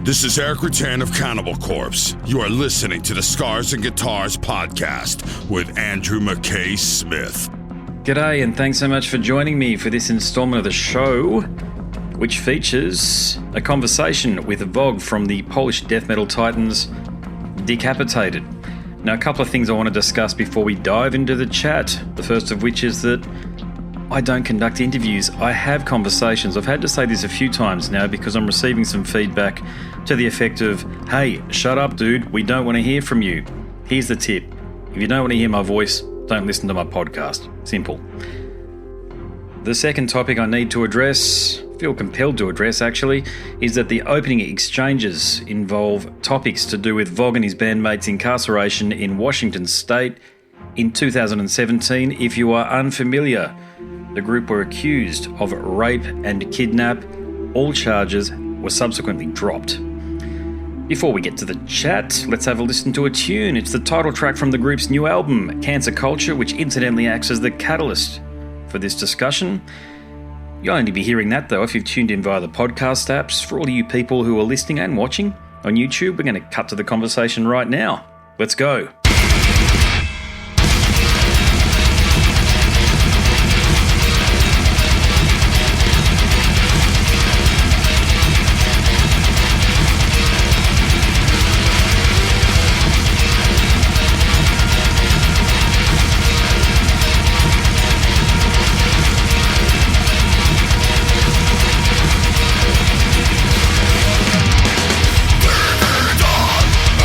This is Eric Rattan of Cannibal Corpse. You are listening to the Scars and Guitars podcast with Andrew McKay Smith. G'day, and thanks so much for joining me for this installment of the show, which features a conversation with Vogg from the Polish death metal titans Decapitated. Now, a couple of things I want to discuss before we dive into the chat. The first of which is that I don't conduct interviews. I have conversations. I've had to say this a few times now because I'm receiving some feedback to the effect of, hey, shut up, dude. We don't want to hear from you. Here's the tip. If you don't want to hear my voice, don't listen to my podcast. Simple. The second topic I need to address, feel compelled to address actually, is that the opening exchanges involve topics to do with Vogg and his bandmates' incarceration in Washington State in 2017. If you are unfamiliar, the group were accused of rape and kidnap. All charges were subsequently dropped. Before we get to the chat, let's have a listen to a tune. It's the title track from the group's new album, Cancer Culture, which incidentally acts as the catalyst for this discussion. You'll only be hearing that, though, if you've tuned in via the podcast apps. For all of you people who are listening and watching on YouTube, we're going to cut to the conversation right now. Let's go.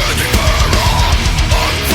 Until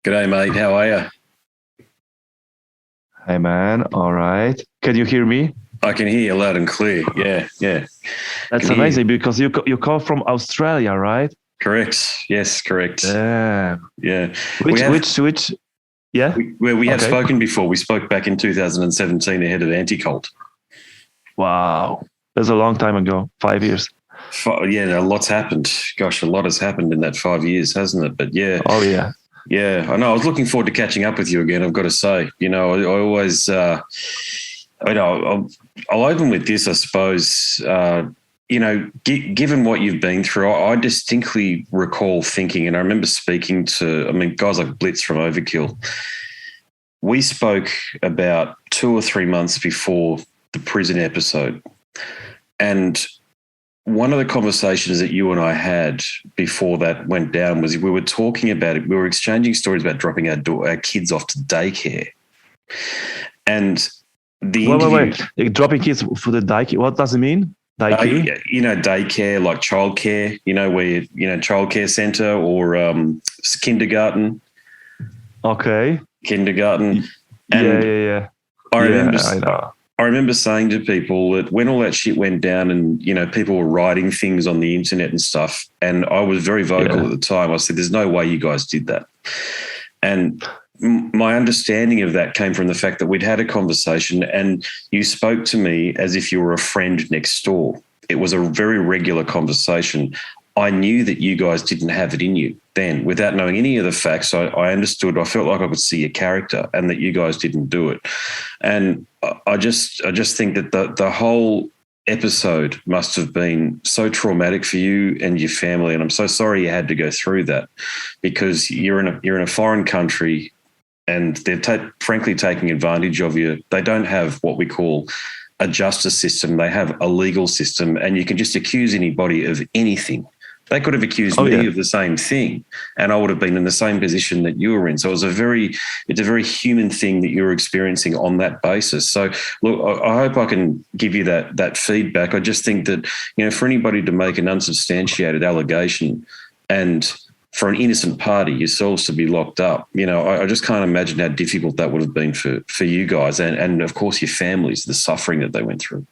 G'day, mate. How are you? Hey, man. All right. Can you hear me? I can hear you loud and clear. Yeah. That's amazing because you call from Australia, right? Correct. Yes, correct. Yeah. Which? Yeah. We have spoken before. We spoke back in 2017 ahead of Anti-Cult. Wow. That's a long time ago. 5 years. Yeah, a lot's happened. Gosh, a lot has happened in that 5 years, hasn't it? But yeah. Oh, yeah. Yeah, I know. I was looking forward to catching up with you again, I've got to say. You know, I always, I'll open with this, I suppose. You know, given what you've been through, I distinctly recall thinking, and I remember speaking to, guys like Blitz from Overkill. We spoke about 2 or 3 months before the prison episode. And one of the conversations that you and I had before that went down was we were talking about it. We were exchanging stories about dropping our kids off to daycare. And wait. Dropping kids for the daycare. What does it mean? Daycare? Daycare, like childcare, where, childcare center or kindergarten. Okay. Kindergarten. And yeah. I remember saying to people that when all that shit went down and, people were writing things on the internet and stuff, and I was very vocal at the time, I said, there's no way you guys did that. And my understanding of that came from the fact that we'd had a conversation and you spoke to me as if you were a friend next door. It was a very regular conversation. I knew that you guys didn't have it in you then. Without knowing any of the facts, I understood. I felt like I could see your character and that you guys didn't do it. And I just think that the whole episode must have been so traumatic for you and your family. And I'm so sorry you had to go through that, because you're in a foreign country and they're frankly taking advantage of you. They don't have what we call a justice system. They have a legal system, and you can just accuse anybody of anything. They could have accused me of the same thing, and I would have been in the same position that you were in. So it's a very human thing that you're experiencing on that basis. So look, I hope I can give you that feedback. I just think that, for anybody to make an unsubstantiated allegation and for an innocent party, yourselves to be locked up, I just can't imagine how difficult that would have been for you guys and of course your families, the suffering that they went through.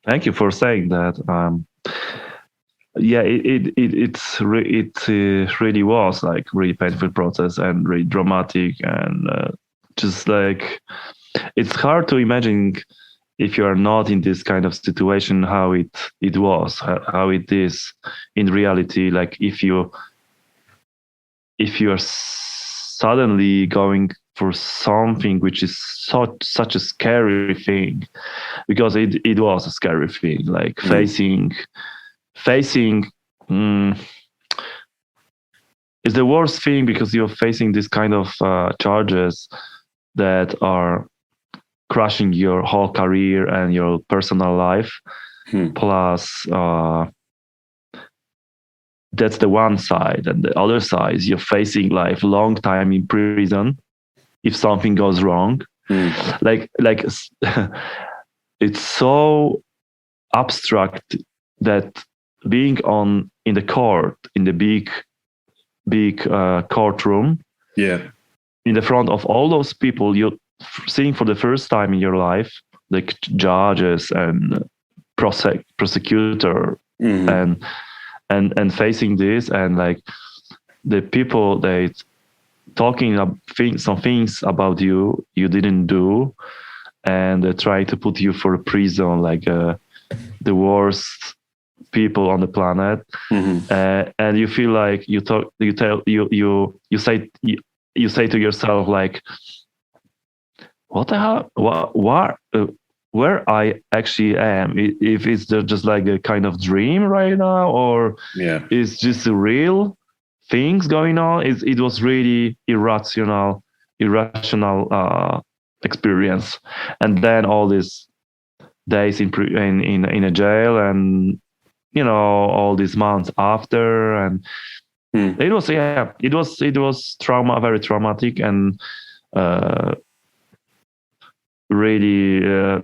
Thank you for saying that. Yeah, it really was like really painful process and really dramatic, and just like it's hard to imagine if you are not in this kind of situation how it was, how it is in reality. Like if you are suddenly going for something which is such a scary thing, because it was a scary thing, like facing is the worst thing, because you're facing this kind of charges that are crushing your whole career and your personal life. Plus that's the one side, and the other side is you're facing like long time in prison if something goes wrong. Like it's so abstract that being in the court, in the big courtroom, in the front of all those people you're seeing for the first time in your life, like judges and prosecutor, and facing this, and like the people they talking some things about you didn't do, and they try to put you for a prison, like the worst people on the planet, and you feel like you say to yourself like, what the hell, where I actually am, if it's just like a kind of dream right now, or is just a real things going on. It was really irrational experience, and then all these days in a jail, and all these months after, and it was very traumatic, and really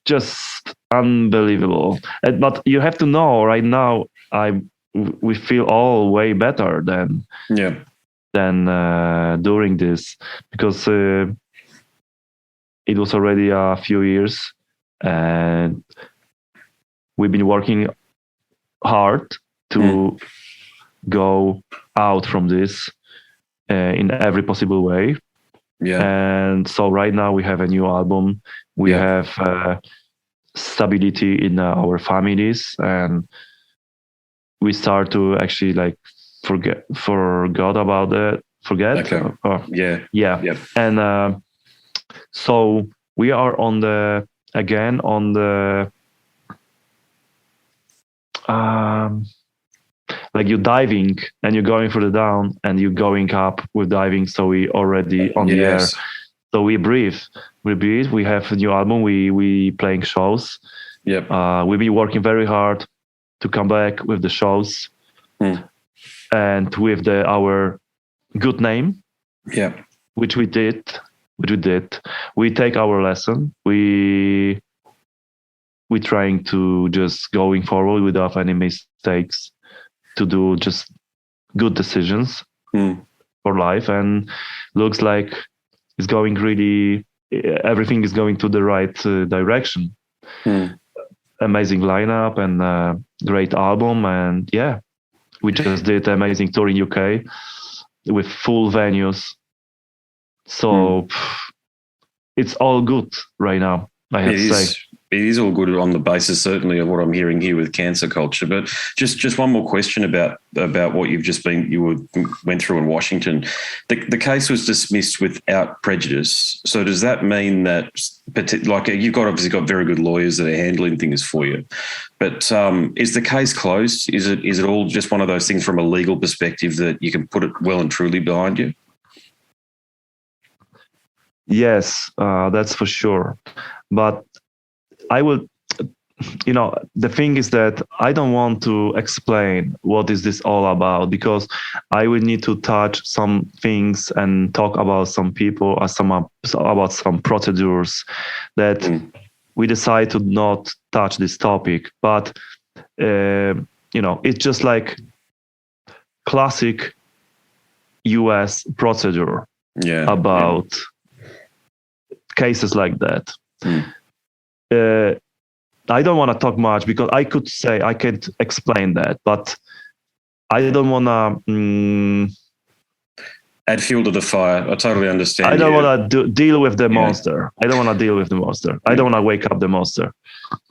just unbelievable. But you have to know, right now we feel all way better than than during this, because it was already a few years, and we've been working hard to go out from this in every possible way. Yeah. And so right now we have a new album. We have stability in our families, and we start to actually like forgot about it. Forget. Okay. Yeah. And so we are on the like you're diving and you're going for the down and you're going up with diving. So we already on the air. So we breathe. We have a new album. We playing shows. Yep. We've been working very hard to come back with the shows and with our good name. Yeah. Which we did. We take our lesson. We trying to just going forward without any mistakes, to do just good decisions for life, and looks like it's going really, everything is going to the right direction. Amazing lineup and great album, and we just did amazing tour in UK with full venues. So it's all good right now, I have to say. It is all good on the basis, certainly, of what I'm hearing here with cancer culture. But just one more question about what you went through in Washington. The case was dismissed without prejudice. So does that mean that, like, you've obviously got very good lawyers that are handling things for you, but is the case closed? Is it all just one of those things from a legal perspective that you can put it well and truly behind you? Yes, that's for sure. But I will, the thing is that I don't want to explain what is this all about, because I will need to touch some things and talk about some people or about some procedures that we decide to not touch this topic. But, it's just like classic US procedure about cases like that. I don't want to talk much, because I could say I could explain that, but I don't want to add fuel to the fire. I totally understand. I don't want to deal with the monster. I don't want to deal with the monster. I don't want to wake up the monster.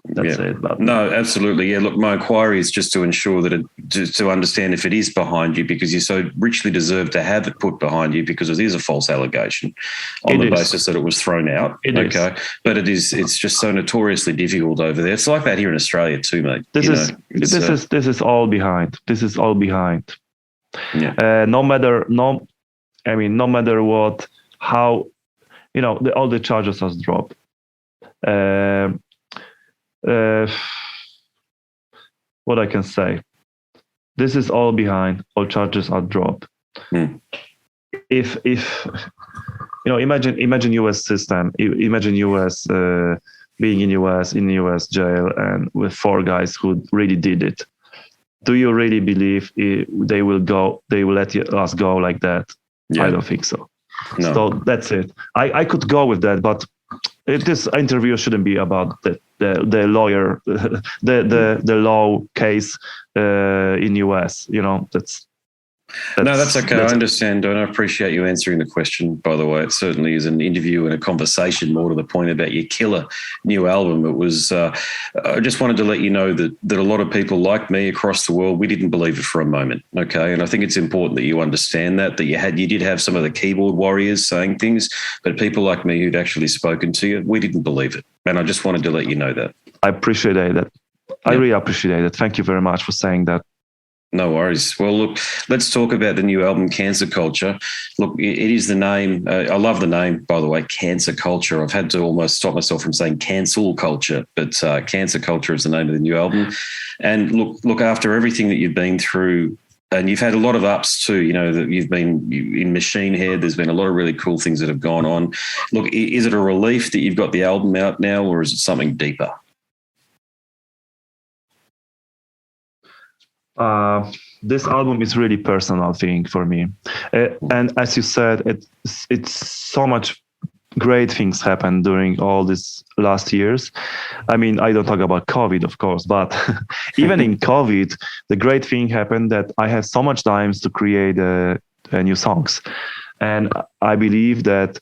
That's it. But no, absolutely. Yeah. Look, my inquiry is just to ensure that to understand if it is behind you, because you so richly deserve to have it put behind you, because it is a false allegation on the basis that it was thrown out. But it's just so notoriously difficult over there. It's like that here in Australia too, mate. This is all behind. This is all behind. Yeah. No matter what, how, all the charges has dropped. What I can say, this is all behind. All charges are dropped. If imagine US system. Imagine US being in US jail and with 4 guys who really did it. Do you really believe they will let us go like that? Yeah. I don't think so. No. So that's it. I could go with that, but this interview shouldn't be about the lawyer, the law case in US. That's okay. I understand, and I appreciate you answering the question, by the way. It certainly is an interview and a conversation, more to the point, about your killer new album. It was, I just wanted to let you know that a lot of people like me across the world, we didn't believe it for a moment, okay? And I think it's important that you understand that you did have some of the keyboard warriors saying things, but people like me who'd actually spoken to you, we didn't believe it. And I just wanted to let you know that. I appreciate that. I really appreciate it. Thank you very much for saying that. No worries. Well, look, let's talk about the new album, Cancer Culture. Look, it is the name. I love the name, by the way, Cancer Culture. I've had to almost stop myself from saying cancel culture, but Cancer Culture is the name of the new album. And look, after everything that you've been through, and you've had a lot of ups too, that you've been in Machine Head. There's been a lot of really cool things that have gone on. Look, is it a relief that you've got the album out now, or is it something deeper? this album is really personal thing for me, and as you said, it's so much great things happened during all these last years. I mean, I don't talk about COVID, of course, but even in COVID, the great thing happened that I had so much time to create new songs. And I believe that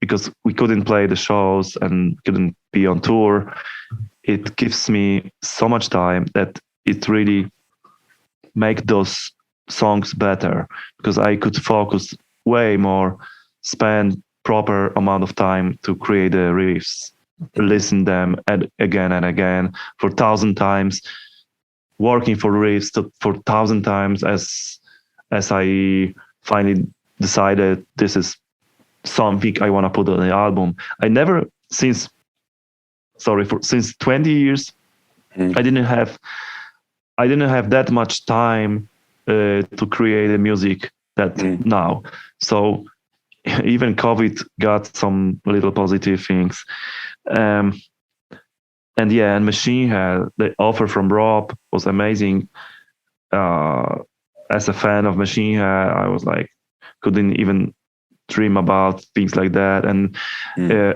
because we couldn't play the shows and couldn't be on tour, it gives me so much time that it really make those songs better, because I could focus way more, spend proper amount of time to create the riffs, listen them again and again for 1,000 times, working for riffs for 1,000 times as I finally decided this is something I want to put on the album. I never since 20 years I didn't have that much time to create the music that now. So even COVID got some little positive things. And Machine Head, the offer from Rob was amazing. As a fan of Machine Head, I was like, couldn't even dream about things like that. And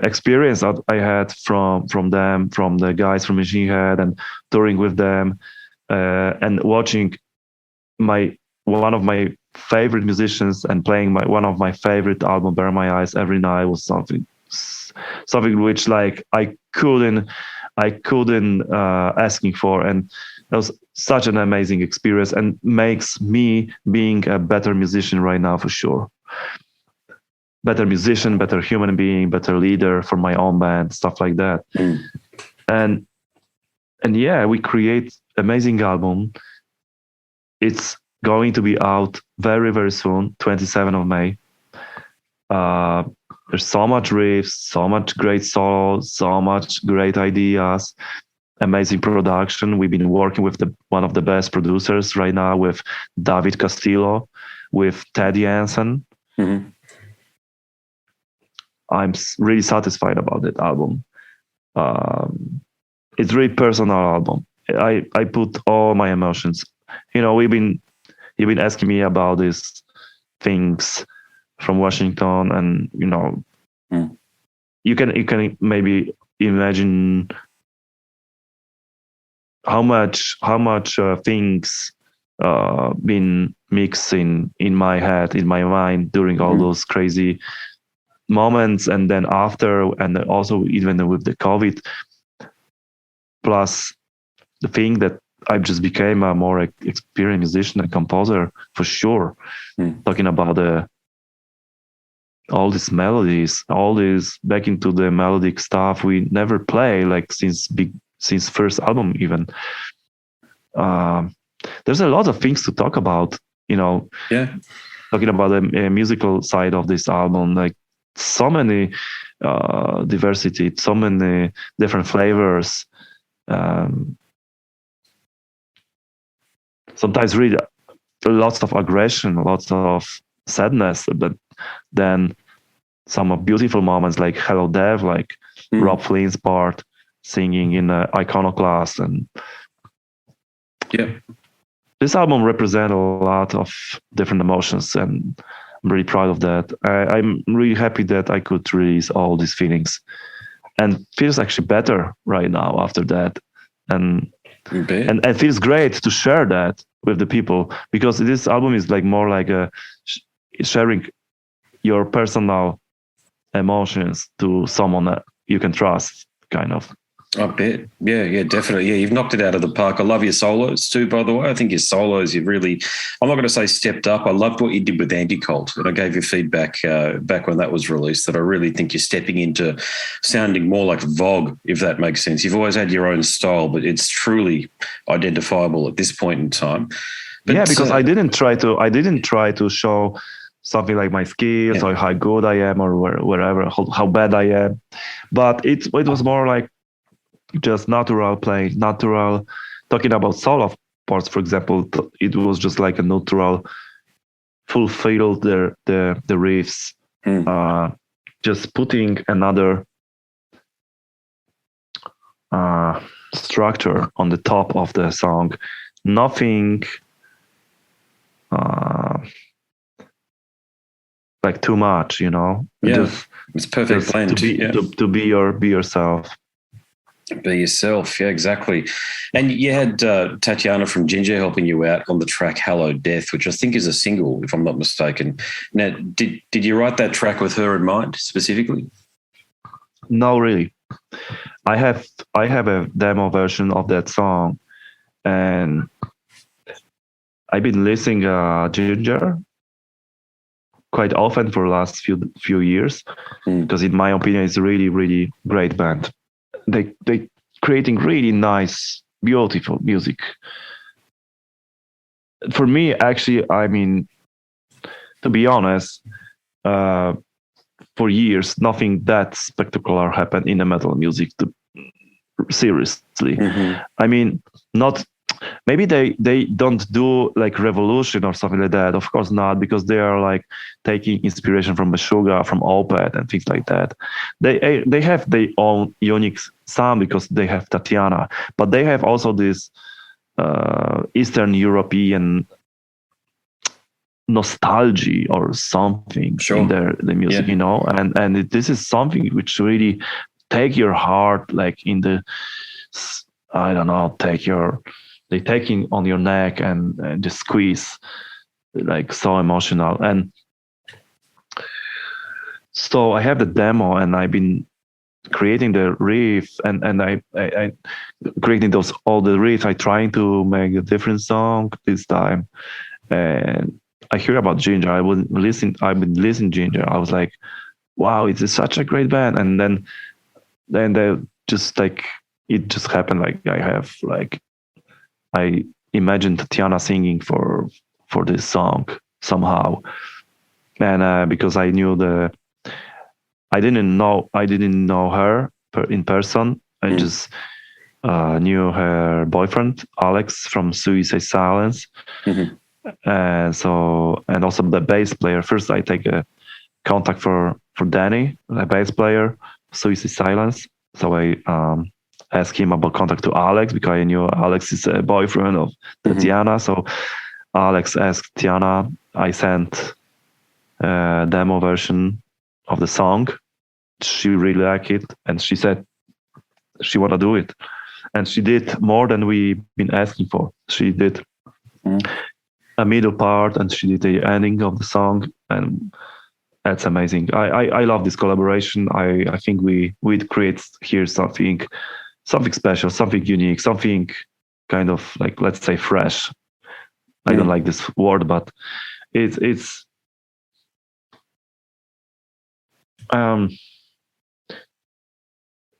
experience that I had from them, from the guys from Machine Head, and touring with them, and watching one of my favorite musicians and playing one of my favorite album, Burn My Eyes, every night was something which like I couldn't asking for, and that was such an amazing experience and makes me being a better musician right now for sure. Better musician, better human being, better leader for my own band, stuff like that. And yeah, we create amazing album. It's going to be out very, very soon, 27th of May. There's so much riffs, so much great solos, so much great ideas, amazing production. We've been working with one of the best producers right now, with David Castillo, with Teddy Hansen. Mm-hmm. I'm really satisfied about that album. It's a really personal album. I put all my emotions. You've been asking me about these things from Washington, and you can maybe imagine how much things been mixing in my head, in my mind during all those crazy moments, and then after, and also even with the COVID, plus the thing that I just became a more experienced musician and composer for sure. Talking about all these melodies, all this back into the melodic stuff we never play, like since first album even. There's a lot of things to talk about, Yeah. Talking about the musical side of this album, like so many diversity, so many different flavors. Sometimes really lots of aggression, lots of sadness, but then some of beautiful moments like Hello Dev, like Rob Flynn's part singing in Iconoclast. And this album represents a lot of different emotions, and I'm really proud of that. I'm really happy that I could release all these feelings, and feels actually better right now after that. And it feels great to share that with the people, because this album is like more like a sharing your personal emotions to someone that you can trust, kind of. I bet. Yeah, definitely. Yeah, you've knocked it out of the park. I love your solos too, by the way. I think your solos, you've really, I'm not going to say stepped up. I loved what you did with Anti-Cult, and I gave you feedback back when that was released, that I really think you're stepping into sounding more like Vogg, if that makes sense. You've always had your own style, but it's truly identifiable at this point in time. But, yeah, because I didn't try to show something like my skills or how good I am or wherever, how bad I am. But it was more like just natural playing, natural talking about solo parts, for example. It was just like a natural fulfill the riffs, just putting another structure on the top of the song. Nothing like too much, Yeah, it's perfect just blend. to be yourself. Be yourself, yeah, exactly. And you had Tatiana from Ginger helping you out on the track "Hello Death," which I think is a single, if I'm not mistaken. Now, did you write that track with her in mind specifically? No, really. I have a demo version of that song, and I've been listening Ginger quite often for the last few years, because in my opinion, it's a really, really great band. They creating really nice, beautiful music. For me, actually, I mean, to be honest, for years, nothing that spectacular happened in the metal music. Seriously, I mean, not. Maybe they don't do like revolution or something like that. Of course not, because they are like taking inspiration from Meshuggah, from Opeth and things like that. They have their own unique sound because they have Tatiana, but they have also this Eastern European nostalgia or something in the music, and this is something which really take your heart, like in the, I don't know, they taking on your neck and just squeeze, like so emotional. And so I have the demo, and I've been creating the riff, and I creating all the riffs. I trying to make a different song this time, and I hear about Ginger. I've been listening Ginger. I was like, wow, it's such a great band. And then they just like, it just happened. Like I imagined Tatiana singing for this song somehow, and because I knew I didn't know her in person. I just knew her boyfriend Alex from Suicide Silence, and also the bass player. First, I take a contact for Danny, the bass player, Suicide Silence. So I asked him about contact to Alex, because I knew Alex is a boyfriend of Tatiana. So Alex asked Tiana. I sent a demo version of the song. She really liked it, and she said she want to do it. And she did more than we've been asking for. She did a middle part, and she did the ending of the song, and that's amazing. I love this collaboration. I think we create here something special, something unique, something kind of like, let's say, fresh. I don't like this word, but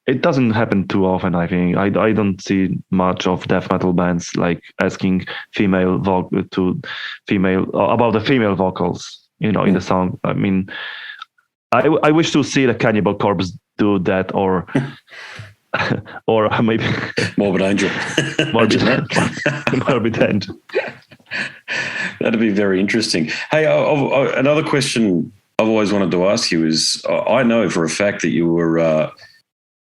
it doesn't happen too often. I think I don't see much of death metal bands like asking about the female vocals, in the song. I mean, I wish to see the Cannibal Corpse do that, or or maybe Morbid Angel. Morbid Angel. That'd be very interesting. Hey, another question I've always wanted to ask you is, I know for a fact that you were,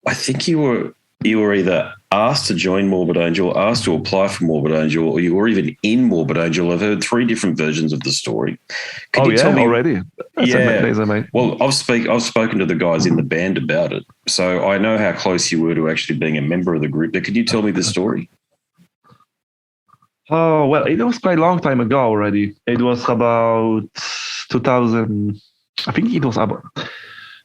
I think you were either asked to join Morbid Angel, asked to apply for Morbid Angel, or you were even in Morbid Angel. I've heard 3 different versions of the story. Can you tell me already? That's amazing. Well, I've spoken to the guys in the band about it, so I know how close you were to actually being a member of the group. But could you tell me the story? Oh, well, it was quite a long time ago already. It was about 2000. I think it was about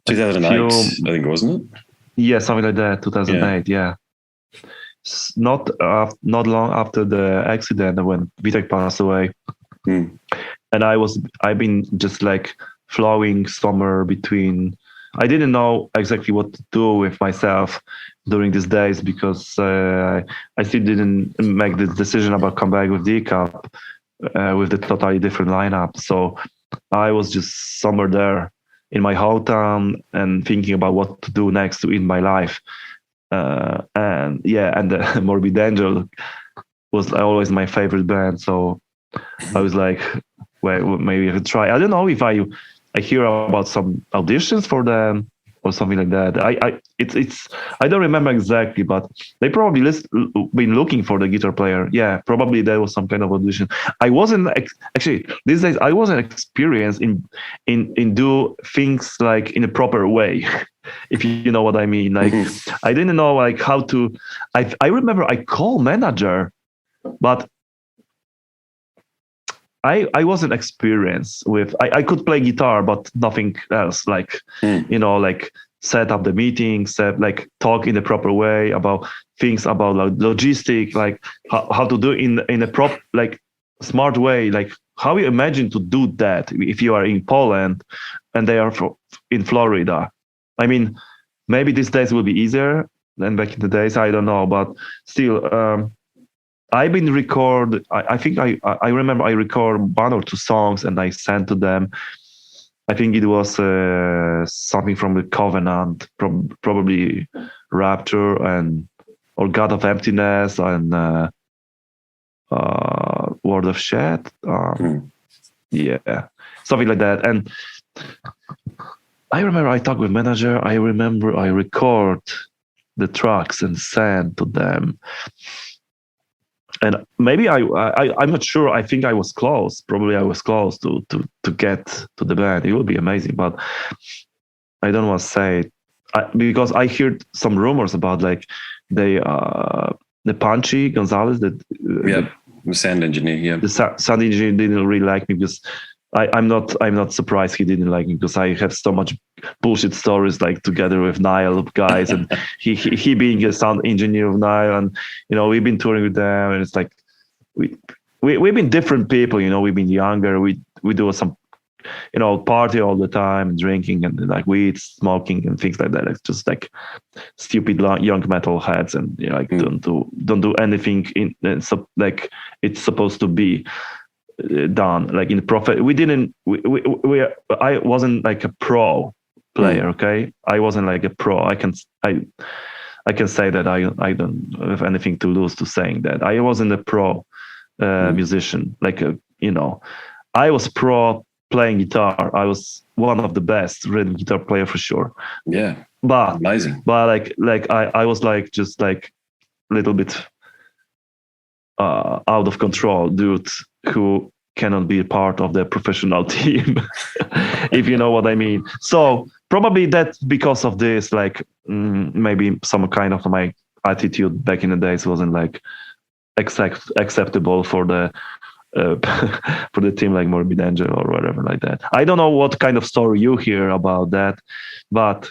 2008. I think, wasn't it? Yeah, something like that. 2008. Yeah. Not long after the accident when Vitek passed away, and I've been just like flowing somewhere between. I didn't know exactly what to do with myself during these days, because I still didn't make the decision about come back with Decap with the totally different lineup. So I was just somewhere there in my hometown and thinking about what to do next in my life. And the Morbid Angel was always my favorite band. So I was like, well, maybe I could try. I don't know if I hear about some auditions for them, or something like that. I don't remember exactly, but they probably been looking for the guitar player. Yeah, probably there was some kind of audition. I wasn't actually these days. I wasn't experienced in do things like in a proper way, if you know what I mean. Like I didn't know like how to. I remember I called manager, but I wasn't experienced with. I could play guitar, but nothing else. Like like set up the meeting, like talk in the proper way about things about like logistic, like how to do in a like smart way. Like how you imagine to do that if you are in Poland and they are in Florida. I mean, maybe these days will be easier than back in the days. I don't know, but still. I've been record. I think I remember I record 1 or 2 songs and I sent to them. I think it was something from the Covenant, probably Rapture or God of Emptiness and Word of Shed. Yeah, something like that. And I remember I talked with manager. I remember I record the tracks and sent to them. And maybe I'm not sure. I think I was close. Probably I was close to get to the band. It would be amazing, but I don't want to say it because I heard some rumors about like the Punchy Gonzalez, the sound engineer. Yeah, the sound engineer didn't really like me because I'm not surprised he didn't like me because I have so much bullshit stories like together with Nile guys and he being a sound engineer of Nile and we've been touring with them and it's like we've been different people, we've been younger, we do some party all the time, drinking and like weed, smoking and things like that. It's just like stupid young metal heads and don't do anything like it's supposed to be done like in profit. I wasn't like a pro player. Okay, I wasn't like a pro. I can say that I don't have anything to lose to saying that I wasn't a pro musician. Like I was pro playing guitar. I was one of the best rhythm guitar player for sure. Yeah, but amazing. But like I was like just like a little bit out of control dude who cannot be a part of the professional team, if you know what I mean. So probably that's because of this, like maybe some kind of my attitude back in the days wasn't like acceptable for the for the team like Morbid Angel or whatever like that. I don't know what kind of story you hear about that, but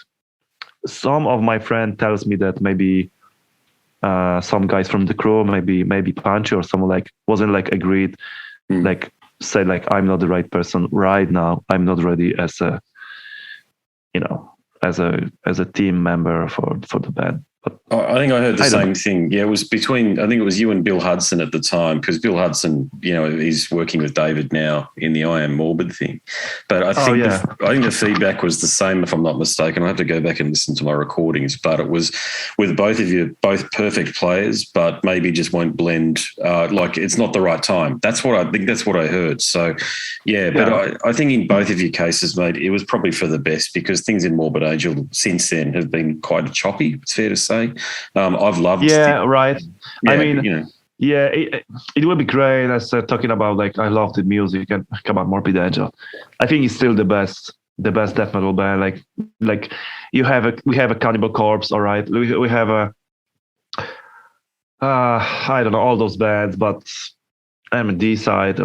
some of my friend tells me that maybe some guys from the crew, maybe Punchy or someone like wasn't like agreed, like say like I'm not the right person right now. I'm not ready as a as a team member for the band. But I think I heard the same thing. Yeah, it was I think it was you and Bill Hudson at the time, because Bill Hudson, he's working with David now in the I Am Morbid thing. But I think I think the feedback was the same, if I'm not mistaken. I have to go back and listen to my recordings, but it was with both of you, both perfect players, but maybe just won't blend. Like it's not the right time. That's what I think. That's what I heard. So, but I think in both of your cases, mate, it was probably for the best, because things in Morbid Angel since then have been quite choppy. It's fair to say. I've loved. Yeah, right. Yeah, I mean, it would be great. As talking about like I love the music and come on, Morbid Angel. I think it's still the best death metal band. Like we have a Cannibal Corpse, all right. We have a I don't know all those bands, but I'm a D-side.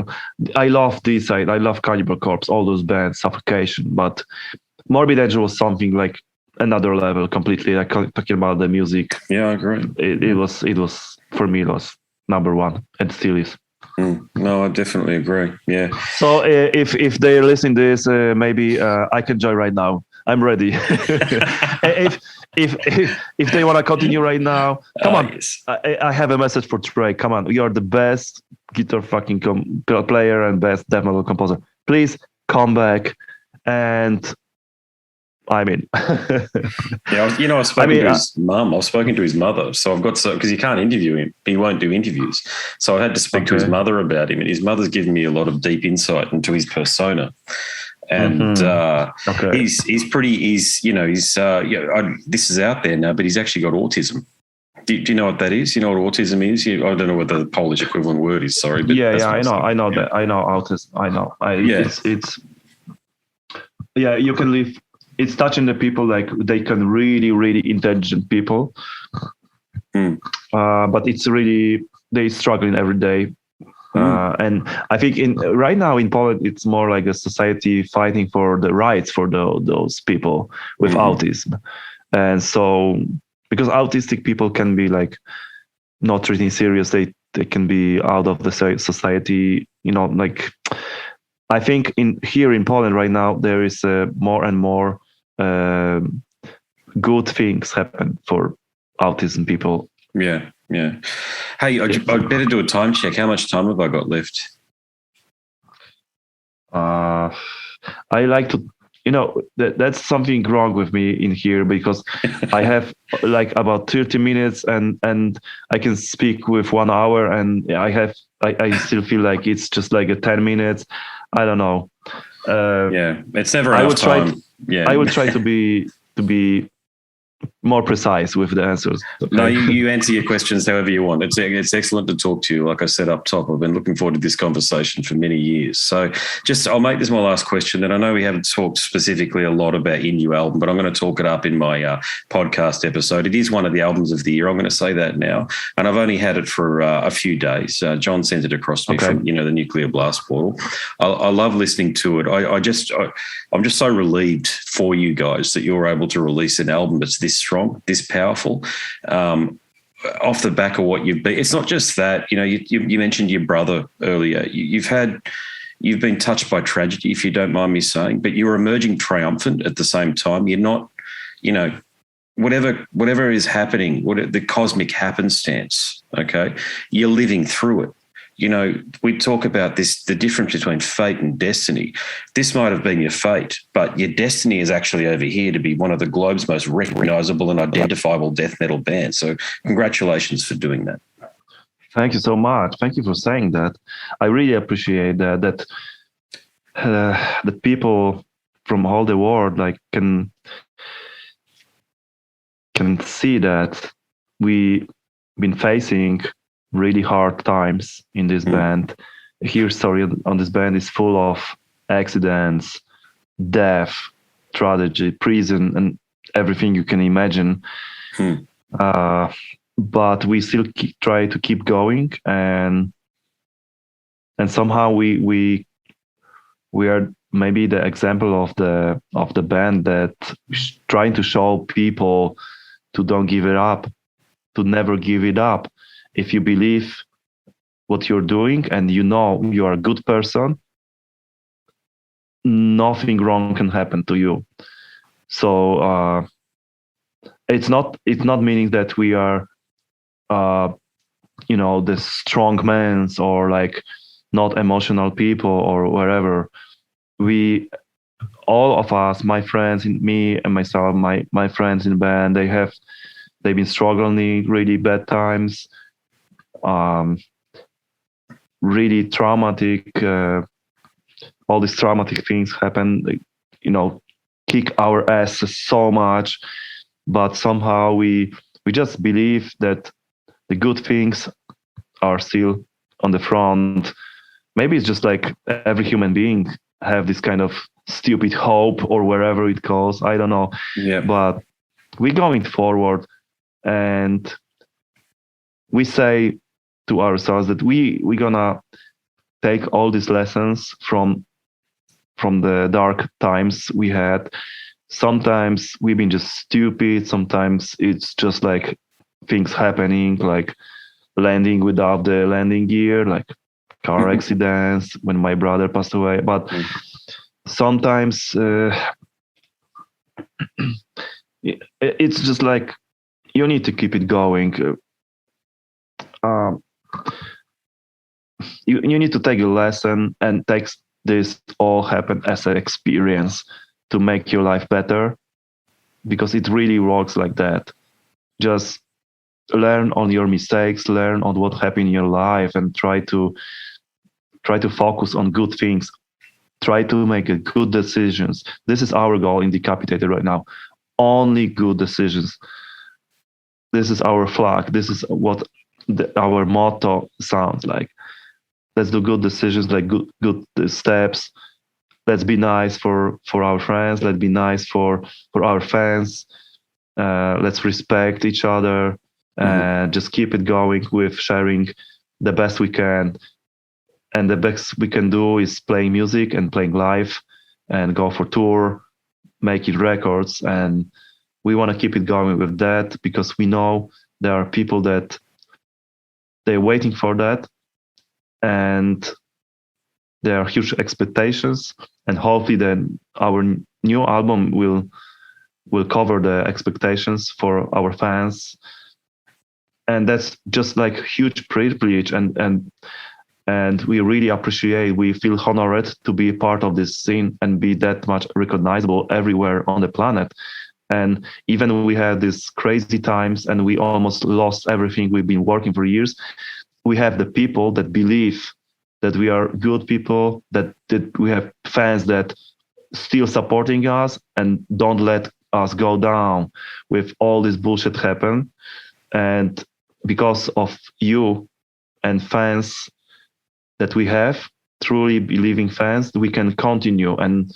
I love D-side. I love Cannibal Corpse, all those bands, Suffocation. But Morbid Angel was something like another level completely. Like talking about the music. Yeah, I agree. It was for me. It was number one and still is. No, I definitely agree. Yeah. So if they're listening to this, maybe I can join right now. I'm ready. if they want to continue right now, come on. Yes. I have a message for Trey. Come on, you are the best guitar fucking player and best death metal composer. Please come back and. I mean, I've spoken to his mum. I've spoken to his mother. So I've got because you can't interview him. He won't do interviews. So I had to speak to his mother about him. And his mother's given me a lot of deep insight into his persona. and Okay. he's pretty. This is out there now, but he's actually got autism. Do you know what that is? You know what autism is? I don't know what the Polish equivalent word is. Sorry, but I know that. I know autism. I know. It's you can live. It's touching the people, like they can really intelligent people, but it's really they struggling every day. And I think right now in Poland, it's more like a society fighting for the rights for those people with autism. And so, because autistic people can be like not treating serious, they can be out of the society. Like I think here in Poland right now, there is more and more good things happen for autism people. Yeah. Hey, I'd better do a time check. How much time have I got left? I like to, that's something wrong with me in here, because I have like about 30 minutes and I can speak with 1 hour, and I still feel like it's just like a 10 minutes. I don't know. It's never enough time. I will try to be more precise with the answers. Okay? No, you answer your questions however you want. It's excellent to talk to you. Like I said up top, I've been looking forward to this conversation for many years. So I'll make this my last question. And I know we haven't talked specifically a lot about your new album, but I'm going to talk it up in my podcast episode. It is one of the albums of the year. I'm going to say that now. And I've only had it for a few days. John sent it across to me from, the Nuclear Blast portal. I love listening to it. I'm just so relieved for you guys that you're able to release an album that's this strong, this powerful, off the back of what you've been. It's not just that, you mentioned your brother earlier. You've been touched by tragedy, if you don't mind me saying, but you're emerging triumphant at the same time. You're not, whatever is happening, the cosmic happenstance, okay, you're living through it. We talk about this, the difference between fate and destiny. This might have been your fate, but your destiny is actually over here to be one of the globe's most recognizable and identifiable death metal bands. So congratulations for doing that. Thank you so much. Thank you for saying that. I really appreciate that the people from all the world can see that we've been facing really hard times in this band. Here, story on this band is full of accidents, death, tragedy, prison, and everything you can imagine. But we still try to keep going, and somehow we are maybe the example of the band that trying to show people to don't give it up, to never give it up. If you believe what you're doing and you are a good person, nothing wrong can happen to you. So it's not meaning that we are the strong men or like not emotional people or wherever. We, all of us, my friends, me and myself, my friends in the band, they've been struggling really bad times. Really traumatic, all these traumatic things happen, kick our asses so much, but somehow we just believe that the good things are still on the front. Maybe it's just like every human being have this kind of stupid hope or wherever it goes, I don't know. Yeah. But we're going forward, and we say to ourselves that we're gonna take all these lessons from the dark times we had. Sometimes we've been just stupid. Sometimes it's just like things happening, like landing without the landing gear, like car accidents when my brother passed away. But sometimes it's just like you need to keep it going. You need to take a lesson and take this all happen as an experience to make your life better, because it really works like that. Just learn on your mistakes, learn on what happened in your life, and try to focus on good things try to make good decisions. This is our goal in Decapitated right now. Only good decisions. This is our flag. This is what our motto sounds like. Let's do good decisions, like good steps. Let's be nice for our friends. Let's be nice for our fans. Let's respect each other and just keep it going with sharing the best we can. And the best we can do is playing music and playing live and go for tour, making records. And we want to keep it going with that because we know there are people that they're waiting for that. And there are huge expectations. And hopefully then our new album will cover the expectations for our fans. And that's just like huge privilege and we really appreciate, we feel honored to be a part of this scene and be that much recognizable everywhere on the planet. And even we had these crazy times and we almost lost everything we've been working for years, we have the people that believe that we are good people, that we have fans that still supporting us and don't let us go down with all this bullshit happen. And because of you and fans that we have, truly believing fans, we can continue, and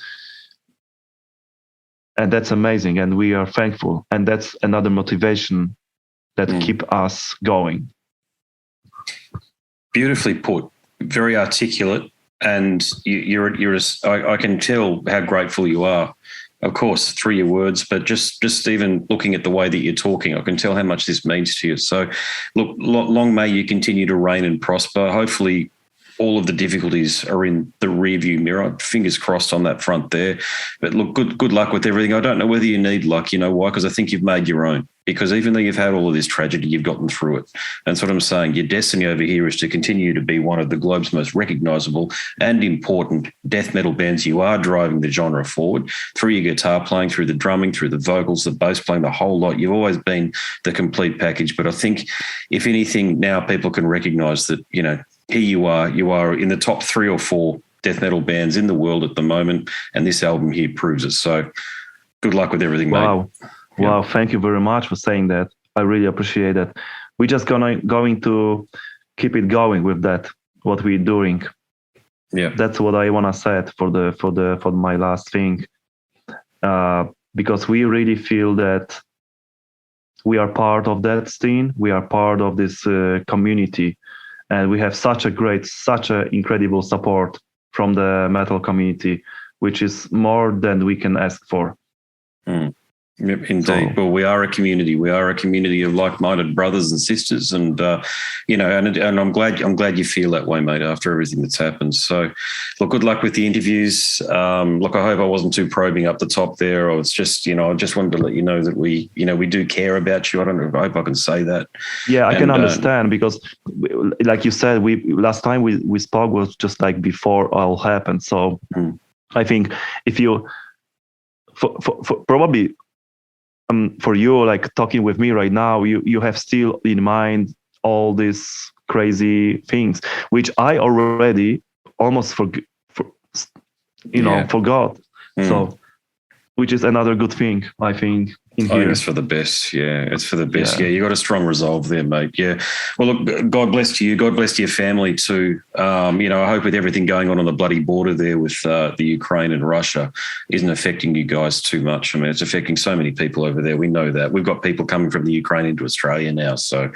that's amazing, and we are thankful, and that's another motivation that keep us going. Beautifully put, very articulate, and I can tell how grateful you are. Of course, through your words, but just even looking at the way that you're talking, I can tell how much this means to you. So, look, long may you continue to reign and prosper. Hopefully, all of the difficulties are in the rearview mirror. Fingers crossed on that front there. But look, good luck with everything. I don't know whether you need luck. You know why? Because I think you've made your own. Because even though you've had all of this tragedy, you've gotten through it. That's what I'm saying. Your destiny over here is to continue to be one of the globe's most recognisable and important death metal bands. You are driving the genre forward through your guitar playing, through the drumming, through the vocals, the bass playing, the whole lot. You've always been the complete package. But I think, if anything, now people can recognise that, you know, here you are in the top 3 or 4 death metal bands in the world at the moment, and this album here proves it. So good luck with everything, mate. Wow, thank you very much for saying that. I really appreciate that. We're just going to keep it going with that, what we're doing. Yeah. That's what I want to say for my last thing. Because we really feel that we are part of that scene, we are part of this community. And we have such an incredible support from the metal community, which is more than we can ask for. Yep, indeed. Well, we are a community. We are a community of like-minded brothers and sisters, and and I'm glad you feel that way, mate. After everything that's happened, so look, good luck with the interviews. Look, I hope I wasn't too probing up the top there. I was just, I just wanted to let you know that we do care about you. I hope I can say that. Yeah, I can understand because, like you said, last time we spoke was just like before all happened. So I think if you, for probably. For you, like talking with me right now, you have still in mind all these crazy things, which I already almost forgot. So, which is another good thing, I think. I think it's for the best. Yeah, it's for the best. Yeah, you got a strong resolve there, mate. Yeah. Well, look, God bless you. God bless your family too. I hope with everything going on the bloody border there with the Ukraine and Russia isn't affecting you guys too much. I mean, it's affecting so many people over there. We know that. We've got people coming from the Ukraine into Australia now. So,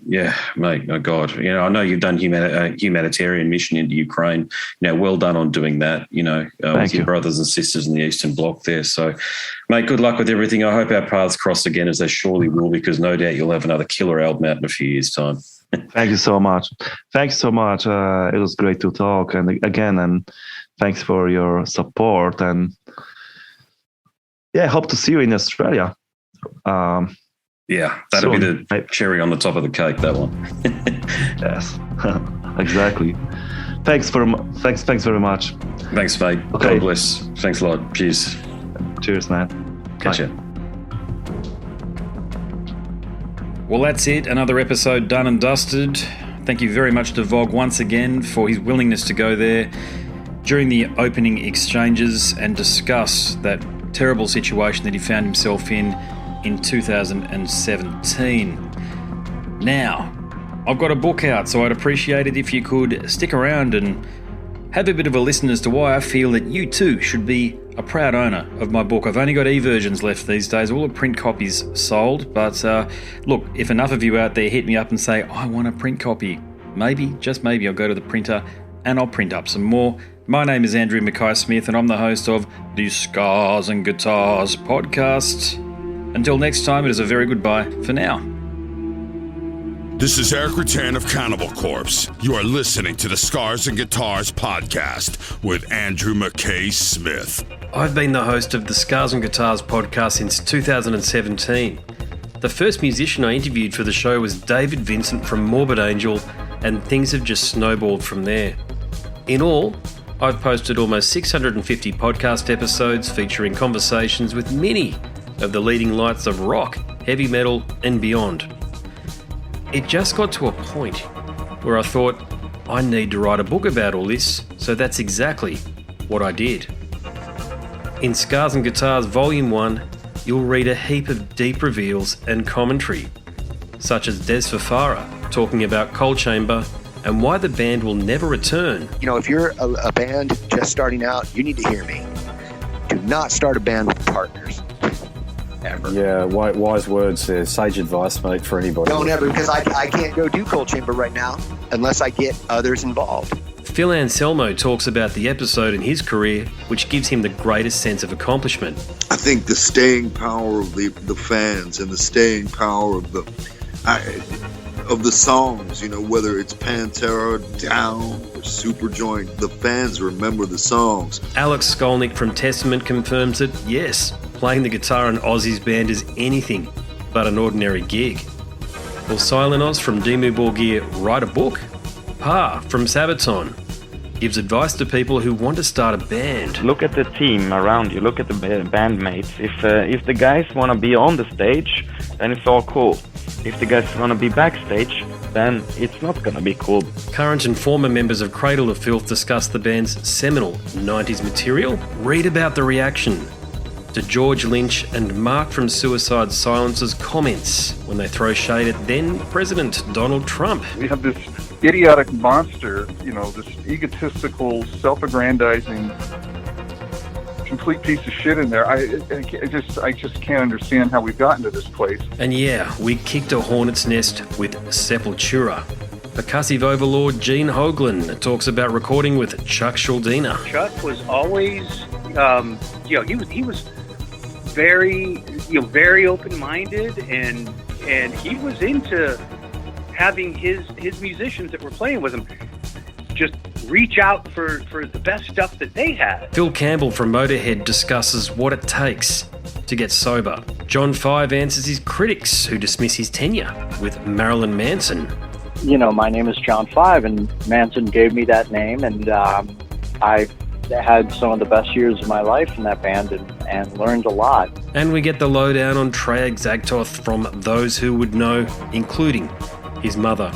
yeah, mate. Oh God, I know you've done humanitarian mission into Ukraine. Well done on doing that. With your brothers and sisters in the Eastern Bloc there. So, mate, good luck with everything. I hope our paths cross again, as they surely will, because no doubt you'll have another killer album out in a few years' time. Thank you so much. Thanks so much. It was great to talk, and thanks for your support. And hope to see you in Australia. That'll be the cherry on the top of the cake, that one. Yes, exactly. Thanks very much. Thanks, mate. Okay. God bless. Thanks a lot. Cheers. Cheers, man. Catch ya. Well, that's it. Another episode done and dusted. Thank you very much to Vogg once again for his willingness to go there during the opening exchanges and discuss that terrible situation that he found himself in 2017. Now, I've got a book out, so I'd appreciate it if you could stick around and have a bit of a listen as to why I feel that you too should be a proud owner of my book. I've only got e-versions left these days, all the print copies sold, but look, if enough of you out there hit me up and say, I want a print copy, maybe, just maybe, I'll go to the printer and I'll print up some more. My name is Andrew Mackay-Smith and I'm the host of the Scars and Guitars podcast. Until next time, it is a very goodbye for now. This is Eric Rattan of Cannibal Corpse. You are listening to the Scars and Guitars podcast with Andrew Mackay-Smith. I've been the host of the Scars and Guitars podcast since 2017. The first musician I interviewed for the show was David Vincent from Morbid Angel, and things have just snowballed from there. In all, I've posted almost 650 podcast episodes featuring conversations with many of the leading lights of rock, heavy metal, and beyond. It just got to a point where I thought, I need to write a book about all this, so that's exactly what I did. In Scars and Guitars Volume 1, you'll read a heap of deep reveals and commentary, such as Des Fafara talking about Coal Chamber and why the band will never return. You know, if you're a band just starting out, you need to hear me. Do not start a band with partners. Ever. Yeah, wise words, sage advice, mate, for anybody. Don't ever, because I can't go do Coal Chamber right now unless I get others involved. Phil Anselmo talks about the episode in his career which gives him the greatest sense of accomplishment. I think the staying power of the fans and the staying power of the songs, you know, whether it's Pantera, Down, or Superjoint, the fans remember the songs. Alex Skolnick from Testament confirms that, yes, playing the guitar in Ozzy's band is anything but an ordinary gig. Will Silent Oz from Dimmu Borgir write a book? Pa from Sabaton gives advice to people who want to start a band. Look at the team around you, look at the bandmates. If the guys want to be on the stage, then it's all cool. If the guys want to be backstage, then it's not going to be cool. Current and former members of Cradle of Filth discuss the band's seminal 90s material. Read about the reaction to George Lynch and Mark from Suicide Silence's comments when they throw shade at then President Donald Trump. We have this idiotic monster, you know, this egotistical, self-aggrandizing, complete piece of shit in there. I just can't understand how we've gotten to this place. And yeah, we kicked a hornet's nest with Sepultura. Percussive overlord Gene Hoglan talks about recording with Chuck Schuldiner. Chuck was always, he was very open-minded, and he was into having his musicians that were playing with him just reach out for the best stuff that they had. Phil Campbell from Motorhead discusses what it takes to get sober. John Five answers his critics who dismiss his tenure with Marilyn Manson. You know, my name is John Five, and Manson gave me that name, and I had some of the best years of my life in that band and learned a lot. And we get the lowdown on Treyarch Zagtoth from those who would know, including his mother.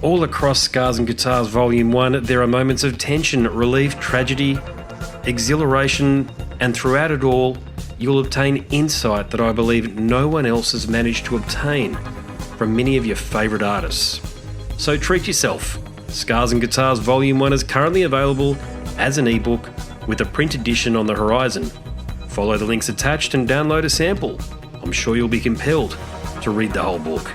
All across Scars and Guitars Volume 1, there are moments of tension, relief, tragedy, exhilaration, and throughout it all, you'll obtain insight that I believe no one else has managed to obtain from many of your favourite artists. So treat yourself. Scars and Guitars Volume 1 is currently available as an ebook with a print edition on the horizon. Follow the links attached and download a sample. I'm sure you'll be compelled to read the whole book.